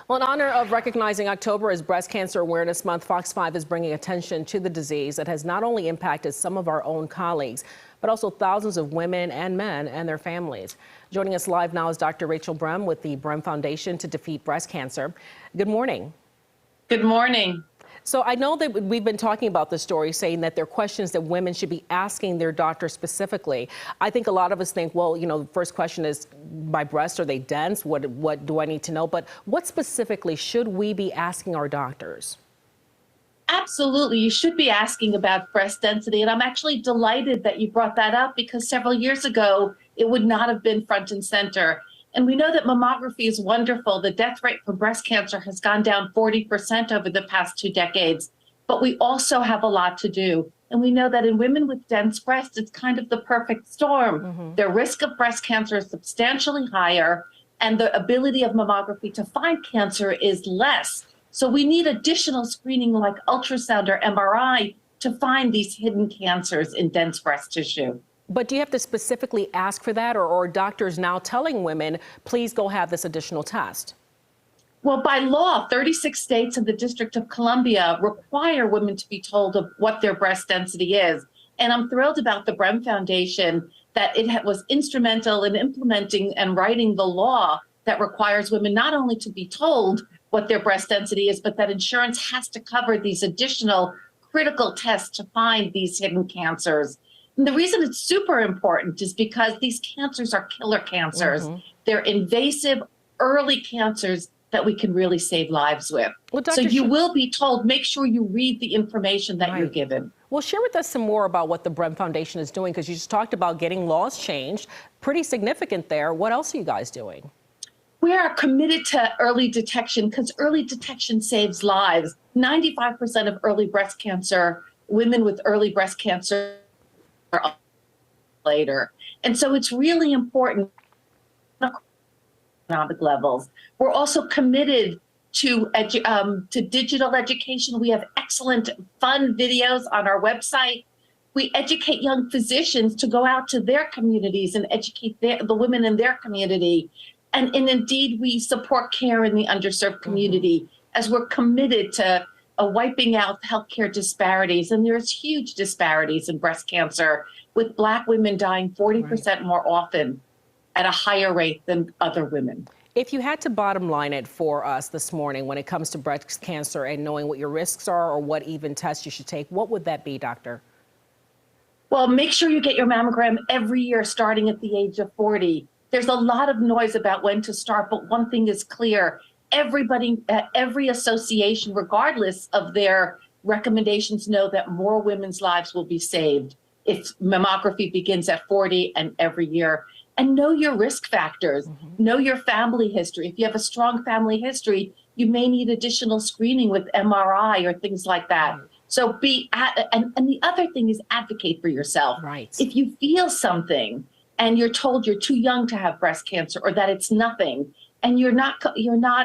Well, in honor of recognizing October as Breast Cancer Awareness Month, Fox 5 is bringing attention to the disease that has not only impacted some of our own colleagues, but also thousands of women and men and their families. Joining us live now is Dr. Rachel Brem with the Brem Foundation to defeat breast cancer. Good morning. Good morning. So I know that we've been talking about this story, saying that there are questions that women should be asking their doctor specifically. I think a lot of us think, well, you know, the first question is, my breasts, are they dense? What do I need to know? But what specifically should we be asking our doctors? Absolutely. You should be asking about breast density. And I'm actually delighted that you brought that up, because several years ago, it would not have been front and center. And we know that mammography is wonderful. The death rate for breast cancer has gone down 40% over the past 2 decades. But we also have a lot to do. And we know that in women with dense breasts, it's kind of the perfect storm. Their risk of breast cancer is substantially higher, and the ability of mammography to find cancer is less. So we need additional screening like ultrasound or MRI to find these hidden cancers in dense breast tissue. But do you have to specifically ask for that, or are doctors now telling women, please go have this additional test? Well, by law, 36 states and the District of Columbia require women to be told of what their breast density is. And I'm thrilled about the Brem Foundation that it was instrumental in implementing and writing the law that requires women not only to be told what their breast density is, but that insurance has to cover these additional critical tests to find these hidden cancers. And the reason it's super important is because these cancers are killer cancers. They're invasive, early cancers that we can really save lives with. Well, so you will be told, make sure you read the information that you're given. Well, share with us some more about what the Brem Foundation is doing, because you just talked about getting laws changed. Pretty significant there. What else are you guys doing? We are committed to early detection, because early detection saves lives. 95% of early breast cancer, women with early breast cancer, later. And so it's really important on economic levels. We're also committed to digital education. We have excellent, fun videos on our website. We educate young physicians to go out to their communities and educate the women in their community. And indeed, we support care in the underserved community, as we're committed to wiping out healthcare disparities. And there's huge disparities in breast cancer, with Black women dying 40% more often at a higher rate than other women. If you had to bottom line it for us this morning when it comes to breast cancer and knowing what your risks are or what even tests you should take, what would that be, doctor? Well, make sure you get your mammogram every year, starting at the age of 40. There's a lot of noise about when to start, but one thing is clear. Everybody, every association, regardless of their recommendations, know that more women's lives will be saved if mammography begins at 40 and every year. And know your risk factors, know your family history. If you have a strong family history, you may need additional screening with MRI or things like that. So and the other thing is, advocate for yourself. If you feel something and you're told you're too young to have breast cancer, or that it's nothing, and you're not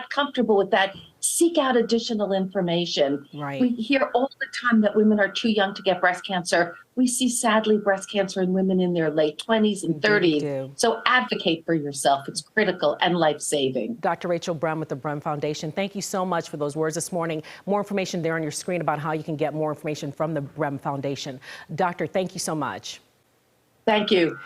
comfortable with that, seek out additional information. We hear all the time that women are too young to get breast cancer. We see, sadly, breast cancer in women in their late 20s and 30s. So advocate for yourself. It's critical and life-saving. Dr. Rachel Brem with the Brem Foundation, thank you so much for those words this morning. More information there on your screen about how you can get more information from the Brem Foundation. Doctor, thank you so much. Thank you.